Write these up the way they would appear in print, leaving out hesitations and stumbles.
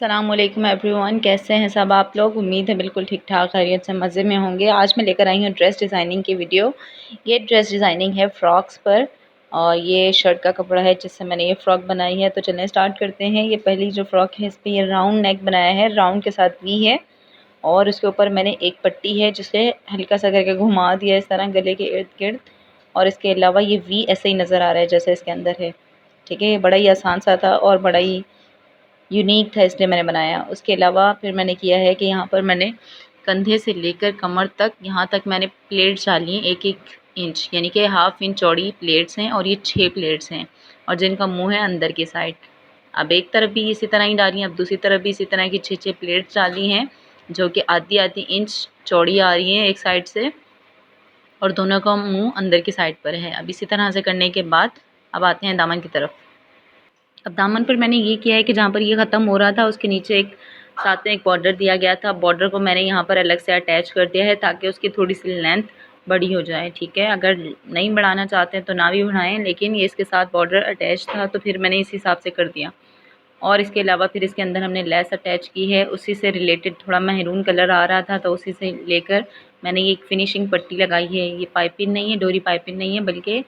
अस्सलामुअलैकुम एवरीवन, कैसे हैं सब आप लोग। उम्मीद है बिल्कुल ठीक ठाक खैरियत से मज़े में होंगे। आज मैं लेकर आई हूँ ड्रेस डिज़ाइनिंग की वीडियो। ये ड्रेस डिज़ाइनिंग है फ़्रॉक्स पर और ये शर्ट का कपड़ा है जिससे मैंने ये फ़्रॉक बनाई है। तो चलें स्टार्ट करते हैं। ये पहली जो फ़्रॉक है इस पर ये राउंड नेक बनाया है, राउंड के साथ वी है और उसके ऊपर मैंने एक पट्टी है जिसे हल्का सा करके घुमा दिया इस तरह गले के इर्द गिर्द। और इसके अलावा ये वी ऐसे ही नज़र आ रहा है जैसे इसके अंदर है। ठीक है, ये बड़ा ही आसान सा था और बड़ा ही यूनिक था इसलिए मैंने बनाया। उसके अलावा फिर मैंने किया है कि यहाँ पर मैंने कंधे से लेकर कमर तक यहाँ तक मैंने प्लेट्स डाली हैं 1-1 इंच, यानी कि हाफ़ इंच चौड़ी प्लेट्स हैं और ये 6 प्लेट्स हैं और जिनका मुंह है अंदर की साइड। अब एक तरफ भी इसी तरह ही डाली हैं, अब दूसरी तरफ भी इसी तरह की 6-6 प्लेट्स डाली हैं जो कि आधी-आधी इंच चौड़ी आ रही हैं एक साइड से और दोनों का मुँह अंदर की साइड पर है। अब इसी तरह से करने के बाद अब आते हैं दामन की तरफ। अब दामन पर मैंने ये किया है कि जहाँ पर ये ख़त्म हो रहा था उसके नीचे एक साथ में एक बॉर्डर दिया गया था। बॉर्डर को मैंने यहाँ पर अलग से अटैच कर दिया है ताकि उसकी थोड़ी सी लेंथ बड़ी हो जाए। ठीक है, अगर नहीं बढ़ाना चाहते हैं तो ना भी बढ़ाएं, लेकिन ये इसके साथ बॉर्डर अटैच था तो फिर मैंने इस हिसाब से कर दिया। और इसके अलावा फिर इसके अंदर हमने लेस अटैच की है, उसी से रिलेटेड थोड़ा महरून कलर आ रहा था तो उसी से लेकर मैंने ये एक फिनिशिंग पट्टी लगाई है। ये पाइपिंग नहीं है, डोरी पाइपिंग नहीं है, बल्कि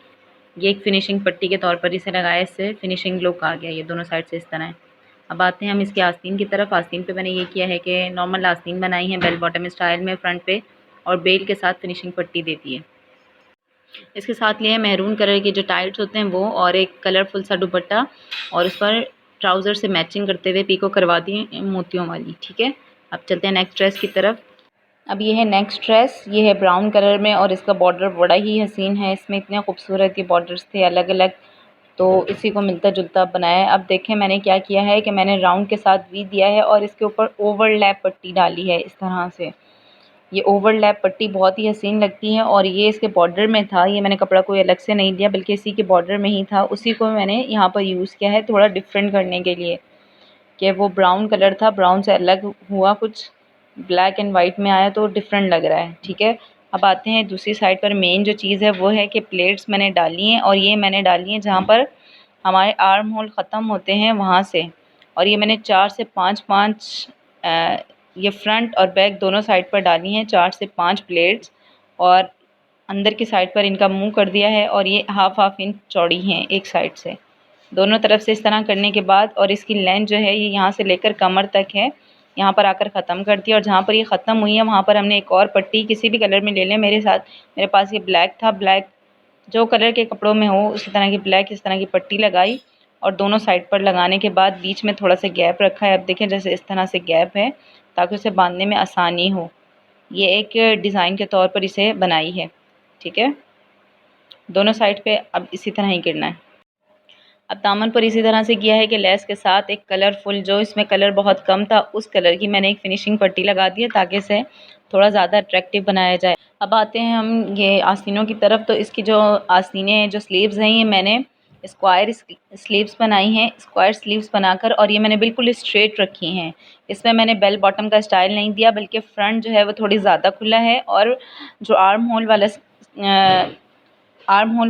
ये एक फिनिशिंग पट्टी के तौर पर इसे लगाया, इससे फिनिशिंग लुक आ गया। ये दोनों साइड से इस तरह है। अब आते हैं हम इसके आस्तीन की तरफ। आस्तीन पे मैंने ये किया है कि नॉर्मल आस्तीन बनाई है बेल बॉटम स्टाइल में फ्रंट पे और बेल के साथ फिनिशिंग पट्टी देती है। इसके साथ लिए है महरून कलर के जो टाइट्स होते हैं वो और एक कलरफुल सा दुपट्टा और उस पर ट्राउज़र से मैचिंग करते हुए पीको करवा दी मोतियों वाली। ठीक है, अब चलते हैं नेक्स्ट ड्रेस की तरफ। अब ये है नेक्स्ट ड्रेस, ये है ब्राउन कलर में और इसका बॉर्डर बड़ा ही हसीन है। इसमें इतने खूबसूरत ये बॉर्डर्स थे अलग अलग, तो इसी को मिलता जुलता बनाया है। अब देखें मैंने क्या किया है कि मैंने राउंड के साथ वी दिया है और इसके ऊपर ओवरलैप पट्टी डाली है इस तरह से। ये ओवरलैप पट्टी बहुत ही हसीन लगती है और ये इसके बॉर्डर में था। ये मैंने कपड़ा कोई अलग से नहीं दिया बल्कि इसी के बॉर्डर में ही था, उसी को मैंने यहाँ पर यूज़ किया है थोड़ा डिफरेंट करने के लिए कि वो ब्राउन कलर था, ब्राउन से अलग हुआ, कुछ ब्लैक एंड वाइट में आया तो डिफरेंट लग रहा है। ठीक है, अब आते हैं दूसरी साइड पर। मेन जो चीज़ है वो है कि प्लेट्स मैंने डाली हैं और ये मैंने डाली हैं जहाँ पर हमारे आर्म होल ख़त्म होते हैं वहाँ से, और ये मैंने 4 से 5 ये फ्रंट और बैक दोनों साइड पर डाली हैं 4 से 5 प्लेट्स और अंदर की साइड पर इनका मुंह कर दिया है और ये हाफ इंच चौड़ी हैं एक साइड से। दोनों तरफ से इस तरह करने के बाद और इसकी लेंथ जो है ये यहाँ से लेकर कमर तक है, यहाँ पर आकर ख़त्म कर दिया और जहाँ पर ये ख़त्म हुई है वहाँ पर हमने एक और पट्टी किसी भी कलर में ले लें। मेरे पास ये ब्लैक था, ब्लैक जो कलर के कपड़ों में हो उसी तरह की ब्लैक इस तरह की पट्टी लगाई और दोनों साइड पर लगाने के बाद बीच में थोड़ा सा गैप रखा है। अब देखें जैसे इस तरह से गैप है ताकि उसे बांधने में आसानी हो। ये एक डिज़ाइन के तौर पर इसे बनाई है। ठीक है, दोनों साइड पे अब इसी तरह ही करना है। अब दामन पर इसी तरह से किया है कि लेस के साथ एक कलरफुल, जो इसमें कलर बहुत कम था उस कलर की मैंने एक फिनिशिंग पट्टी लगा दी है ताकि इसे थोड़ा ज़्यादा अट्रैक्टिव बनाया जाए। अब आते हैं हम ये आस्तीनों की तरफ। तो इसकी जो आस्तीनें हैं, जो स्लीव्स हैं, ये मैंने स्क्वायर स्लीव्स बनाई हैं, स्क्वायर स्लीव्स बनाकर, और ये मैंने बिल्कुल स्ट्रेट रखी हैं। इसमें मैंने बेल बॉटम का स्टाइल नहीं दिया बल्कि फ्रंट जो है वो थोड़ी ज़्यादा खुला है और जो आर्म होल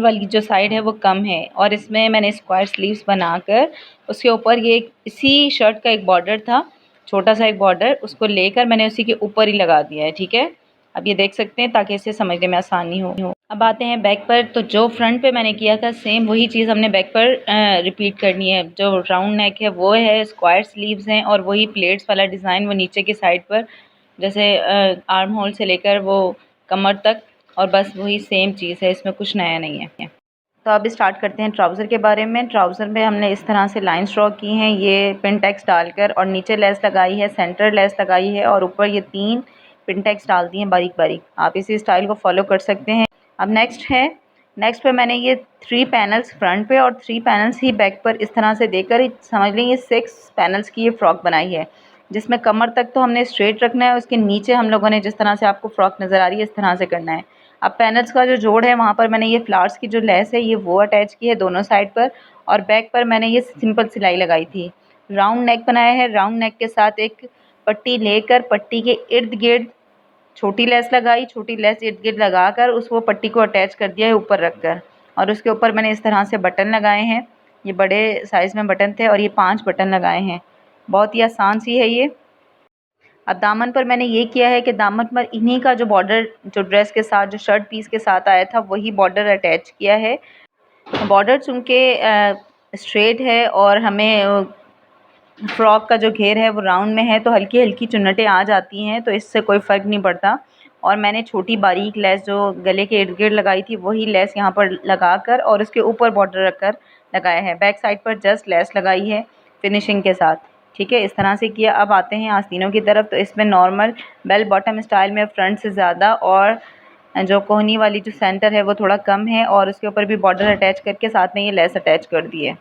वाली जो साइड है वो कम है और इसमें मैंने स्क्वायर स्लीव्स बनाकर उसके ऊपर ये इसी शर्ट का एक बॉर्डर था, छोटा सा एक बॉर्डर, उसको लेकर मैंने उसी के ऊपर ही लगा दिया है। ठीक है, अब ये देख सकते हैं ताकि इसे समझने में आसानी हो। अब आते हैं बैक पर। तो जो फ्रंट पे मैंने किया था सेम वही चीज़ हमने बैक पर रिपीट करनी है। जो राउंड नेक है वो है, स्क्वायर स्लीव्स हैं और वही प्लेट्स वाला डिज़ाइन वो नीचे की साइड पर जैसे आर्म होल से लेकर वो कमर तक, और बस वही सेम चीज़ है, इसमें कुछ नया नहीं है। तो अब स्टार्ट करते हैं ट्राउज़र के बारे में। ट्राउज़र में हमने इस तरह से लाइन ड्रॉ की हैं, ये पिनटेक्स डालकर, और नीचे लेस लगाई है, सेंटर लेस लगाई है और ऊपर ये 3 पिनटेक्स डाल दिए हैं बारीक बारीक। आप इसी स्टाइल को फॉलो कर सकते हैं। अब नेक्स्ट पे मैंने ये 3 पैनल्स फ्रंट पे और 3 पैनल्स ही बैक पर इस तरह से देकर समझ लें ये 6 पैनल्स की ये फ़्रॉक बनाई है, जिसमें कमर तक तो हमने स्ट्रेट रखना है, उसके नीचे हम लोगों ने जिस तरह से आपको फ़्रॉक नज़र आ रही है इस तरह से करना है। अब पैनल्स का जो जोड़ है वहाँ पर मैंने ये फ्लावर्स की जो लेस है ये वो अटैच की है दोनों साइड पर, और बैक पर मैंने ये सिंपल सिलाई लगाई थी। राउंड नेक बनाया है, राउंड नेक के साथ एक पट्टी लेकर पट्टी के इर्द गिर्द छोटी लेस लगाई, छोटी लेस इर्द गिर्द लगाकर उस वो पट्टी को अटैच कर दिया है ऊपर रखकर, और उसके ऊपर मैंने इस तरह से बटन लगाए हैं। ये बड़े साइज़ में बटन थे और ये 5 बटन लगाए हैं। बहुत ही आसान सी है ये। अब दामन पर मैंने ये किया है कि दामन पर इन्हीं का जो बॉर्डर जो ड्रेस के साथ जो शर्ट पीस के साथ आया था वही बॉर्डर अटैच किया है। बॉर्डर चूँकि स्ट्रेट है और हमें फ्रॉक का जो घेर है वो राउंड में है तो हल्की हल्की चुन्नटें आ जाती हैं, तो इससे कोई फ़र्क नहीं पड़ता। और मैंने छोटी बारीक लेस जो गले के इर्द गिर्द लगाई थी वही लेस यहाँ पर लगाकर और उसके ऊपर बॉर्डर रखकर लगाया है। बैक साइड पर जस्ट लेस लगाई है फिनिशिंग के साथ। ठीक है, इस तरह से किया। अब आते हैं आस्तीनों की तरफ। तो इसमें नॉर्मल बेल बॉटम स्टाइल में फ्रंट से ज़्यादा और जो कोहनी वाली जो सेंटर है वो थोड़ा कम है और उसके ऊपर भी बॉर्डर अटैच करके साथ में ये लेस अटैच कर दी है।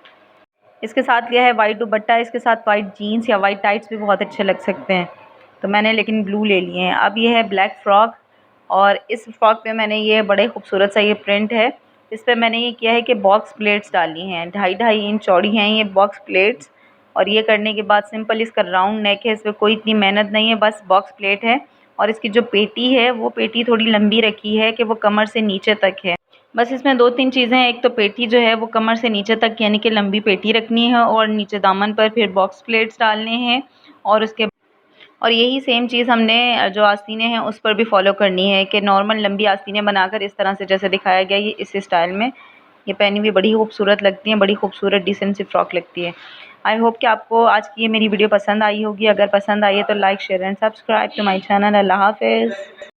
इसके साथ लिया है वाइट दुपट्टा। इसके साथ वाइट जीन्स या वाइट टाइट्स भी बहुत अच्छे लग सकते हैं, तो मैंने लेकिन ब्लू ले लिए हैं। अब ये है ब्लैक फ़्रॉक और इस फ्रॉक पे मैंने ये बड़े खूबसूरत सा ये प्रिंट है। इस पे मैंने ये किया है कि बॉक्स प्लेट्स डाली हैं, 2.5 इंच चौड़ी हैं ये बॉक्स प्लेट्स। और ये करने के बाद सिंपल इसका राउंड नेक है, इसमें कोई इतनी मेहनत नहीं है, बस बॉक्स प्लेट है। और इसकी जो पेटी है वो पेटी थोड़ी लंबी रखी है कि वो कमर से नीचे तक है। बस इसमें 2-3 चीज़ें हैं। एक तो पेटी जो है वो कमर से नीचे तक यानी कि लंबी पेटी रखनी है और नीचे दामन पर फिर बॉक्स प्लेट्स डालने हैं और उसके और यही सेम चीज़ हमने जो आस्तीनें हैं उस पर भी फॉलो करनी है कि नॉर्मल लंबी आस्तीनें बनाकर इस तरह से जैसे दिखाया गया ये इस स्टाइल में ये पहनी हुई बड़ी खूबसूरत लगती हैं, बड़ी खूबसूरत डिसेंट सी फ्रॉक लगती है। आई होप कि आपको आज की ये मेरी वीडियो पसंद आई होगी। अगर पसंद आई है तो like share and subscribe to my channel. अल्लाह हाफ़िज़।